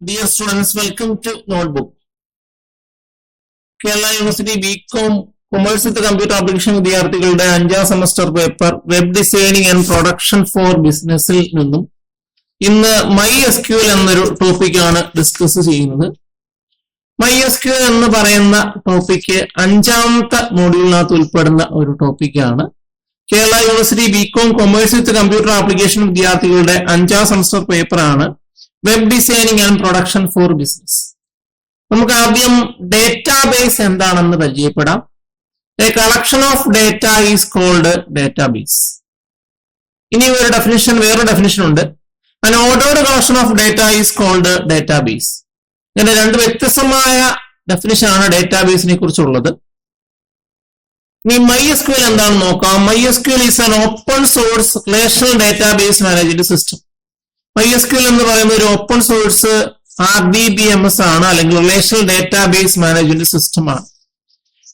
Dear students, welcome to Notebook. Kerala University BCom Commerce with Computer Application വിദ്യാർത്ഥികളുടെ 5ാം semester paper web designing and production four ബിസിനസ്സിൽ നിന്നും ഇന്ന് MySQL എന്നൊരു ടോപ്പിക്കാണ് ഡിസ്കസ് ചെയ്യുന്നത്. MySQL എന്ന് പറയുന്ന ടോപ്പിക്ക് 5ാമത്തെ മോഡ്യൂളിനകത്ത് ഉൾപ്പെടുന്ന ഒരു ടോപ്പിക്കാണ്. Kerala university BCom Commerce with Computer Application വിദ്യാർത്ഥികളുടെ 5ാം സെമസ്റ്റർ പേപ്പറാണ് web designing and production for business. നമുക്ക് ആദ്യം ഡേറ്റാബേസ് എന്താണെന്ന് പരിചയപ്പെടാം. A collection of data is called database. ഇനി വേറൊരു ഡെഫിനിഷൻ ഉണ്ട്. An ordered collection of data is called database. ഇങ്ങനെ രണ്ട് വ്യത്യസ്തമായ ഡെഫിനിഷൻ ആണ് ഡേറ്റാബേസിനെ കുറിച്ചുള്ളത്. ഇനി MySQL എന്താണെന്ന് നോക്കാം. MySQL is an open source relational database management system. MySQL എന്ന് പറയുന്ന ഒരു ഓപ്പൺ സോഴ്സ് RDBMS ആണ്, അല്ലെങ്കിൽ റിലേഷണൽ ഡേറ്റാബേസ് മാനേജ്മെന്റ് സിസ്റ്റം ആണ്.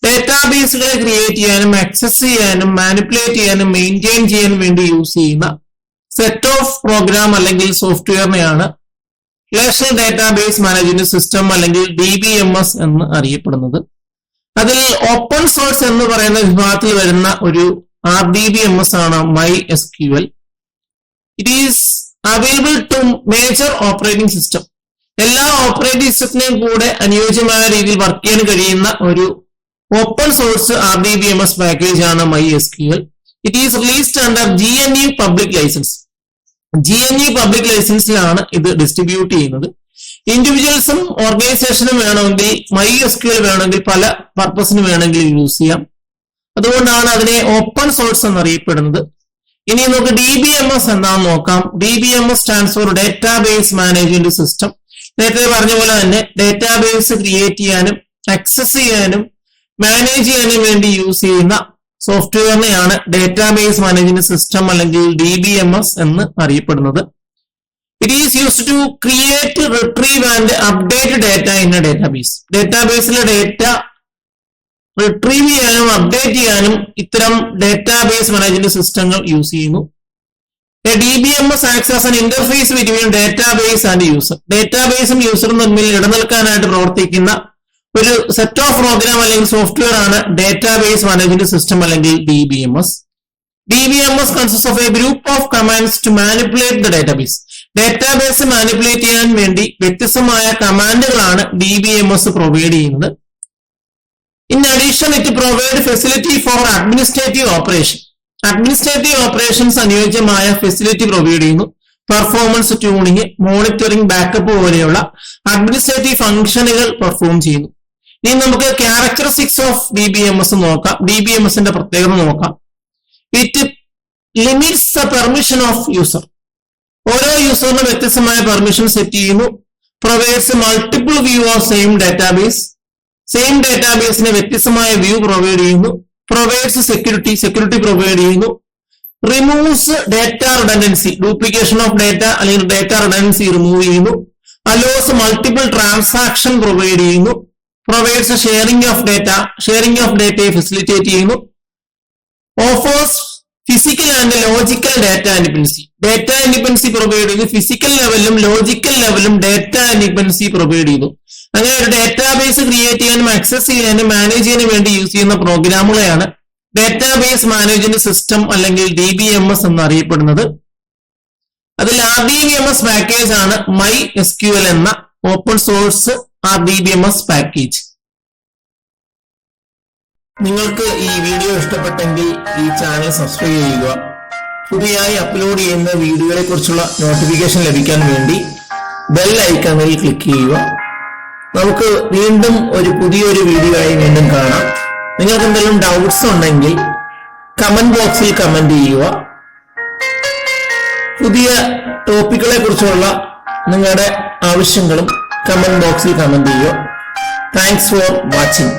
ഡേറ്റാബേസുകളെ ക്രിയേറ്റ് ചെയ്യാനും ആക്സസ് ചെയ്യാനും മാനിപ്പുലേറ്റ് ചെയ്യാനും മെയിൻറ്റെയിൻ ചെയ്യാനും വേണ്ടി യൂസ് ചെയ്യുന്ന സെറ്റ് ഓഫ് പ്രോഗ്രാം അല്ലെങ്കിൽ സോഫ്റ്റ്വെയറിനെയാണ് റിലേഷണൽ ഡേറ്റാബേസ് മാനേജ്മെന്റ് സിസ്റ്റം അല്ലെങ്കിൽ DBMS എന്ന് അറിയപ്പെടുന്നത്. അതിൽ ഓപ്പൺ സോഴ്സ് എന്ന് പറയുന്ന വിഭാഗത്തിൽ വരുന്ന ഒരു RDBMS ആണ് MySQL. It is available to major operating system. എല്ലാ ഓപ്പറേറ്റിംഗ് സിസ്റ്റത്തിനെയും കൂടെ അനുയോജ്യമായ രീതിയിൽ വർക്ക് ചെയ്യാൻ കഴിയുന്ന ഒരു ഓപ്പൺ സോഴ്സ് RDBMS പാക്കേജ് ആണ് MySQL. It is released under GNU public licence. GNU public ലൈസൻസിലാണ് ഇത് ഡിസ്ട്രിബ്യൂട്ട് ചെയ്യുന്നത്. ഇൻഡിവിജ്വൽസും ഓർഗനൈസേഷനും വേണമെങ്കിൽ MySQL വേണമെങ്കിൽ പല പർപ്പസിന് വേണമെങ്കിൽ യൂസ് ചെയ്യാം. അതുകൊണ്ടാണ് അതിനെ ഓപ്പൺ സോഴ്സ് എന്നറിയപ്പെടുന്നത്. ഇനി നമുക്ക് DBMS എന്താണെന്ന് നോക്കാം. DBMS stands for database management system. നേരത്തെ പറഞ്ഞ പോലെ തന്നെ ഡേറ്റാബേസ് ക്രിയേറ്റ് ചെയ്യാനും ആക്സസ് ചെയ്യാനും മാനേജ് ചെയ്യാനും വേണ്ടി യൂസ് ചെയ്യുന്ന സോഫ്റ്റ്വെയറിനെയാണ് ഡേറ്റാബേസ് മാനേജ്മെന്റ് സിസ്റ്റം അല്ലെങ്കിൽ DBMS എന്ന് അറിയപ്പെടുന്നത്. It is used to create, retrieve and update data in a database. ഡേറ്റാബേസിലെ ഡേറ്റ റിട്രീവ് ചെയ്യാനും അപ്ഡേറ്റ് ചെയ്യാനും ഇത്തരം ഡേറ്റാബേസ് മാനേജ്മെന്റ് സിസ്റ്റങ്ങൾ യൂസ് ചെയ്യുന്നു. DBMS acts as an interface between database and user. ഡേറ്റാബേസും യൂസറും തമ്മിൽ ഇടനിൽക്കാനായിട്ട് പ്രവർത്തിക്കുന്ന ഒരു സെറ്റ് ഓഫ് പ്രോഗ്രാം അല്ലെങ്കിൽ സോഫ്റ്റ്വെയർ ആണ് ഡേറ്റാബേസ് മാനേജ്മെന്റ് സിസ്റ്റം അല്ലെങ്കിൽ DBMS. DBMS consists of a group of commands to manipulate the database. Database manipulate ചെയ്യാൻ വേണ്ടി വ്യത്യസ്തമായ കമാൻഡുകളാണ് DBMS പ്രൊവൈഡ് ചെയ്യുന്നത്. In addition, it provides facility for administrative operation. Administrative operations അനുയോജ്യമായ facility provide ചെയ്യുന്നു. Performance tuning, monitoring, backup പോലെയുള്ള administrative ഫംഗ്ഷനുകൾ perform ചെയ്യുന്നു. ഇനി നമുക്ക് ക്യാരക്ടറിസ്റ്റിക്സ് ഓഫ് DBMS നോക്കാം. DBMSന്റെ പ്രത്യേകത നോക്കാം. It limits the permission of user. ഓരോ യൂസറിനും വ്യത്യസ്തമായ പെർമിഷൻ സെറ്റ് ചെയ്യുന്നു. Provides multiple view of same database. Same ഡേറ്റാബേസിന് വ്യത്യസ്തമായ വ്യൂ പ്രൊവൈഡ് ചെയ്യുന്നു. പ്രൊവൈഡ്സ് സെക്യൂരിറ്റി പ്രൊവൈഡ് ചെയ്യുന്നു. Removes data redundancy, duplication of data അല്ലെങ്കിൽ ഡേറ്റ റിഡൻഡൻസി റിമൂവ് ചെയ്യുന്നു. അലോസ് മൾട്ടിപ്പിൾ ട്രാൻസാക്ഷൻ പ്രൊവൈഡ് ചെയ്യുന്നു. പ്രൊവൈഡ്സ് ഷെയറിംഗ് ഓഫ് ഡേറ്റയെ ഫെസിലിറ്റേറ്റ് ചെയ്യുന്നു. Offers physical and logical data independency provide ചെയ്യുന്നു. ഫിസിക്കൽ ലെവലിലും ലോജിക്കൽ ലെവലിലും ഡേറ്റ ഇൻഡിപെൻഡൻസി പ്രൊവൈഡ് ചെയ്യുന്നു. അങ്ങനെ ഒരു ഡേറ്റാബേസ് ക്രിയേറ്റ് ചെയ്യാനും ആക്സസ് ചെയ്യാനും മാനേജ് ചെയ്യാനും വേണ്ടി യൂസ് ചെയ്യുന്ന പ്രോഗ്രാമുകളെയാണ് ഡേറ്റാബേസ് മാനേജ്മെന്റ് സിസ്റ്റം അല്ലെങ്കിൽ DBMS എന്നറിയപ്പെടുന്നത്. അതിൽ RDBMS പാക്കേജ് ആണ് MySQL എന്ന ഓപ്പൺ സോഴ്സ് RDBMS പാക്കേജ്. നിങ്ങൾക്ക് ഈ വീഡിയോ ഇഷ്ടപ്പെട്ടെങ്കിൽ ഈ ചാനൽ സബ്സ്ക്രൈബ് ചെയ്യുക. പുതിയതായി അപ്ലോഡ് ചെയ്യുന്ന വീഡിയോകളെ കുറിച്ചുള്ള നോട്ടിഫിക്കേഷൻ ലഭിക്കാൻ വേണ്ടി ബെൽ ഐക്കണിൽ ക്ലിക്ക് ചെയ്യുക. നമുക്ക് വീണ്ടും പുതിയൊരു വീഡിയോ ആയി വീണ്ടും കാണാം. നിങ്ങൾക്ക് എന്തെങ്കിലും ഡൗട്ട്സ് ഉണ്ടെങ്കിൽ കമന്റ് ബോക്സിൽ കമന്റ് ചെയ്യുക. പുതിയ ടോപ്പിക്കുകളെ കുറിച്ചുള്ള നിങ്ങളുടെ ആവശ്യങ്ങളും കമന്റ് ബോക്സിൽ കമന്റ് ചെയ്യുക. Thanks for watching.